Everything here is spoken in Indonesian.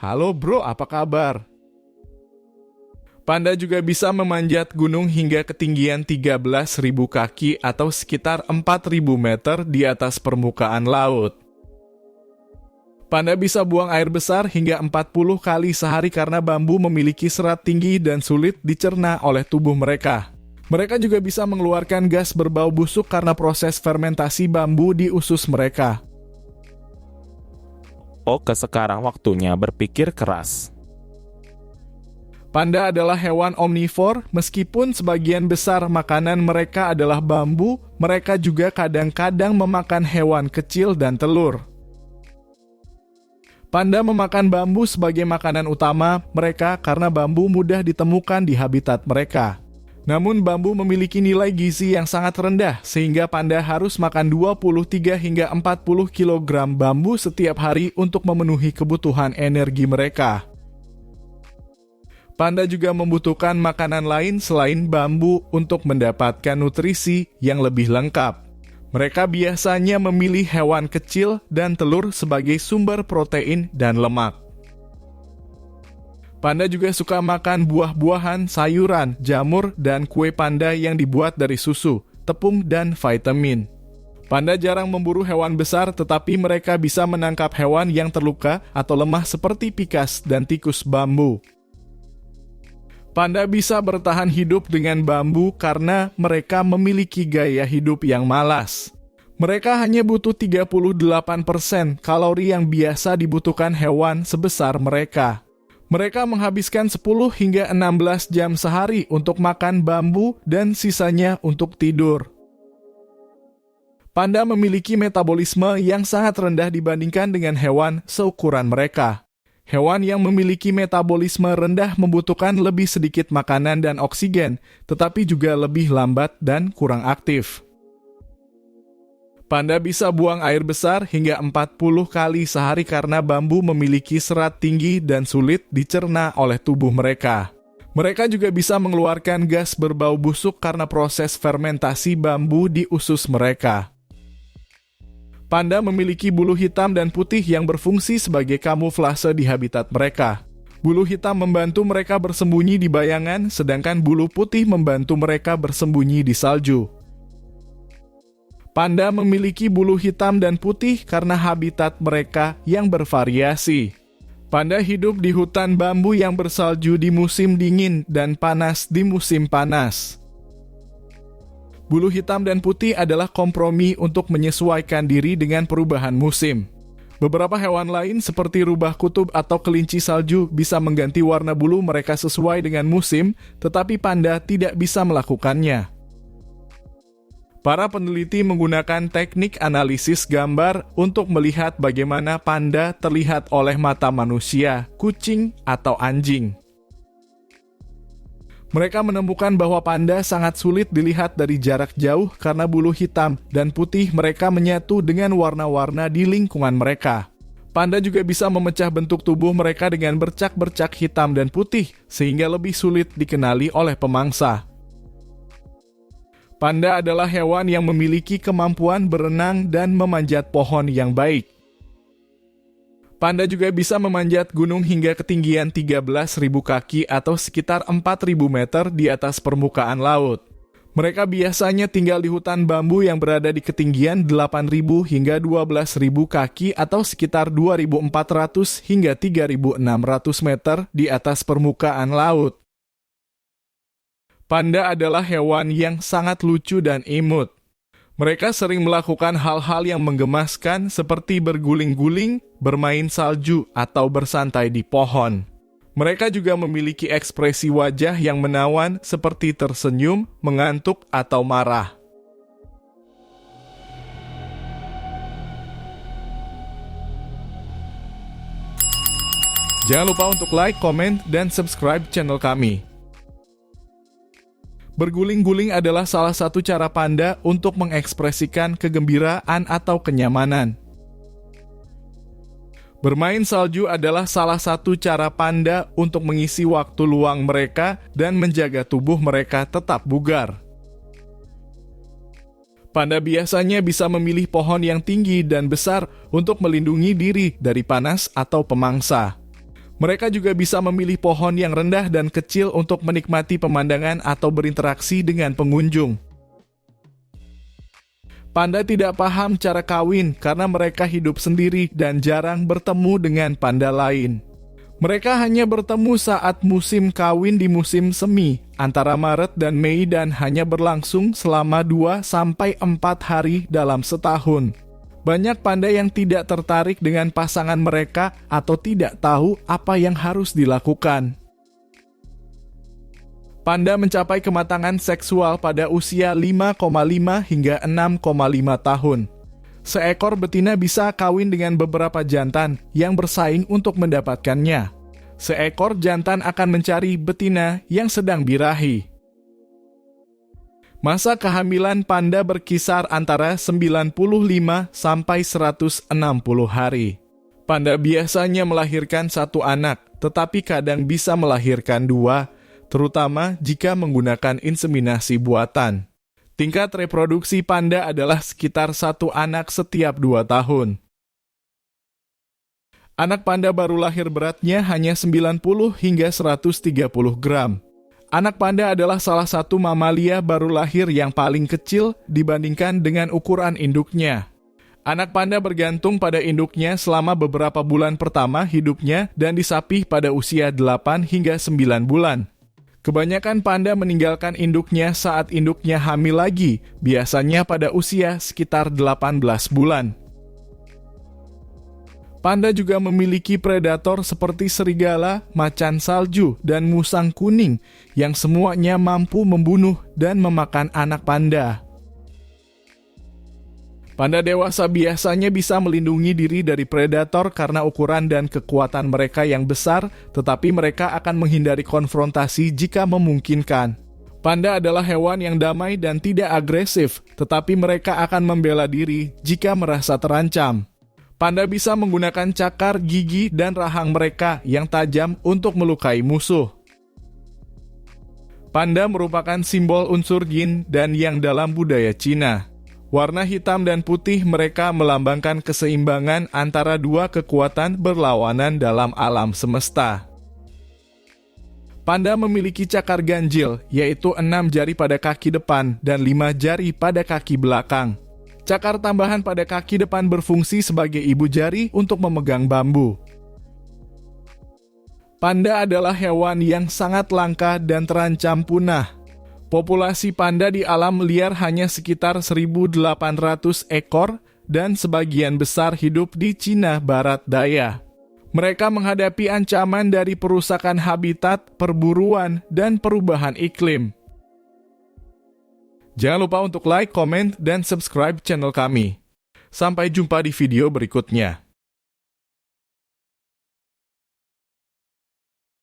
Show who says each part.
Speaker 1: Halo bro, apa kabar? Panda juga bisa memanjat gunung hingga ketinggian 13.000 kaki atau sekitar 4.000 meter di atas permukaan laut. Panda bisa buang air besar hingga 40 kali sehari karena bambu memiliki serat tinggi dan sulit dicerna oleh tubuh mereka. Mereka juga bisa mengeluarkan gas berbau busuk karena proses fermentasi bambu di usus mereka.
Speaker 2: Oke, sekarang waktunya berpikir keras.
Speaker 1: Panda adalah hewan omnivor, meskipun sebagian besar makanan mereka adalah bambu, mereka juga kadang-kadang memakan hewan kecil dan telur. Panda memakan bambu sebagai makanan utama mereka karena bambu mudah ditemukan di habitat mereka. Namun bambu memiliki nilai gizi yang sangat rendah, sehingga panda harus makan 23 hingga 40 kg bambu setiap hari untuk memenuhi kebutuhan energi mereka. Panda juga membutuhkan makanan lain selain bambu untuk mendapatkan nutrisi yang lebih lengkap. Mereka biasanya memilih hewan kecil dan telur sebagai sumber protein dan lemak. Panda juga suka makan buah-buahan, sayuran, jamur, dan kue panda yang dibuat dari susu, tepung, dan vitamin. Panda jarang memburu hewan besar, tetapi mereka bisa menangkap hewan yang terluka atau lemah seperti pikas dan tikus bambu. Panda bisa bertahan hidup dengan bambu karena mereka memiliki gaya hidup yang malas. Mereka hanya butuh 38% kalori yang biasa dibutuhkan hewan sebesar mereka. Mereka menghabiskan 10 hingga 16 jam sehari untuk makan bambu dan sisanya untuk tidur. Panda memiliki metabolisme yang sangat rendah dibandingkan dengan hewan seukuran mereka. Hewan yang memiliki metabolisme rendah membutuhkan lebih sedikit makanan dan oksigen, tetapi juga lebih lambat dan kurang aktif. Panda bisa buang air besar hingga 40 kali sehari karena bambu memiliki serat tinggi dan sulit dicerna oleh tubuh mereka. Mereka juga bisa mengeluarkan gas berbau busuk karena proses fermentasi bambu di usus mereka. Panda memiliki bulu hitam dan putih yang berfungsi sebagai kamuflase di habitat mereka. Bulu hitam membantu mereka bersembunyi di bayangan, sedangkan bulu putih membantu mereka bersembunyi di salju. Panda memiliki bulu hitam dan putih karena habitat mereka yang bervariasi. Panda hidup di hutan bambu yang bersalju di musim dingin dan panas di musim panas. Bulu hitam dan putih adalah kompromi untuk menyesuaikan diri dengan perubahan musim. Beberapa hewan lain seperti rubah kutub atau kelinci salju bisa mengganti warna bulu mereka sesuai dengan musim, tetapi panda tidak bisa melakukannya. Para peneliti menggunakan teknik analisis gambar untuk melihat bagaimana panda terlihat oleh mata manusia, kucing, atau anjing. Mereka menemukan bahwa panda sangat sulit dilihat dari jarak jauh karena bulu hitam dan putih mereka menyatu dengan warna-warna di lingkungan mereka. Panda juga bisa memecah bentuk tubuh mereka dengan bercak-bercak hitam dan putih, sehingga lebih sulit dikenali oleh pemangsa. Panda adalah hewan yang memiliki kemampuan berenang dan memanjat pohon yang baik. Panda juga bisa memanjat gunung hingga ketinggian 13.000 kaki atau sekitar 4.000 meter di atas permukaan laut. Mereka biasanya tinggal di hutan bambu yang berada di ketinggian 8.000 hingga 12.000 kaki atau sekitar 2.400 hingga 3.600 meter di atas permukaan laut. Panda adalah hewan yang sangat lucu dan imut. Mereka sering melakukan hal-hal yang menggemaskan seperti berguling-guling, bermain salju, atau bersantai di pohon. Mereka juga memiliki ekspresi wajah yang menawan seperti tersenyum, mengantuk, atau marah. Jangan lupa untuk like, komen, dan subscribe channel kami. Berguling-guling adalah salah satu cara panda untuk mengekspresikan kegembiraan atau kenyamanan. Bermain salju adalah salah satu cara panda untuk mengisi waktu luang mereka dan menjaga tubuh mereka tetap bugar. Panda biasanya bisa memilih pohon yang tinggi dan besar untuk melindungi diri dari panas atau pemangsa. Mereka juga bisa memilih pohon yang rendah dan kecil untuk menikmati pemandangan atau berinteraksi dengan pengunjung. Panda tidak paham cara kawin karena mereka hidup sendiri dan jarang bertemu dengan panda lain. Mereka hanya bertemu saat musim kawin di musim semi, antara Maret dan Mei, dan hanya berlangsung selama 2-4 hari dalam setahun. Banyak panda yang tidak tertarik dengan pasangan mereka atau tidak tahu apa yang harus dilakukan. Panda mencapai kematangan seksual pada usia 5,5 hingga 6,5 tahun. Seekor betina bisa kawin dengan beberapa jantan yang bersaing untuk mendapatkannya. Seekor jantan akan mencari betina yang sedang birahi. Masa kehamilan panda berkisar antara 95 sampai 160 hari. Panda biasanya melahirkan 1 anak, tetapi kadang bisa melahirkan 2, terutama jika menggunakan inseminasi buatan. Tingkat reproduksi panda adalah sekitar 1 anak setiap 2 tahun. Anak panda baru lahir beratnya hanya 90 hingga 130 gram. Anak panda adalah salah satu mamalia baru lahir yang paling kecil dibandingkan dengan ukuran induknya. Anak panda bergantung pada induknya selama beberapa bulan pertama hidupnya dan disapih pada usia 8 hingga 9 bulan. Kebanyakan panda meninggalkan induknya saat induknya hamil lagi, biasanya pada usia sekitar 18 bulan. Panda juga memiliki predator seperti serigala, macan salju, dan musang kuning yang semuanya mampu membunuh dan memakan anak panda. Panda dewasa biasanya bisa melindungi diri dari predator karena ukuran dan kekuatan mereka yang besar, tetapi mereka akan menghindari konfrontasi jika memungkinkan. Panda adalah hewan yang damai dan tidak agresif, tetapi mereka akan membela diri jika merasa terancam. Panda bisa menggunakan cakar, gigi, dan rahang mereka yang tajam untuk melukai musuh. Panda merupakan simbol unsur yin dan yang dalam budaya Cina. Warna hitam dan putih mereka melambangkan keseimbangan antara 2 kekuatan berlawanan dalam alam semesta. Panda memiliki cakar ganjil, yaitu 6 jari pada kaki depan dan 5 jari pada kaki belakang. Cakar tambahan pada kaki depan berfungsi sebagai ibu jari untuk memegang bambu. Panda adalah hewan yang sangat langka dan terancam punah. Populasi panda di alam liar hanya sekitar 1.800 ekor dan sebagian besar hidup di Cina Barat Daya. Mereka menghadapi ancaman dari perusakan habitat, perburuan, dan perubahan iklim. Jangan lupa untuk like, komen, dan subscribe channel kami. Sampai jumpa di video berikutnya.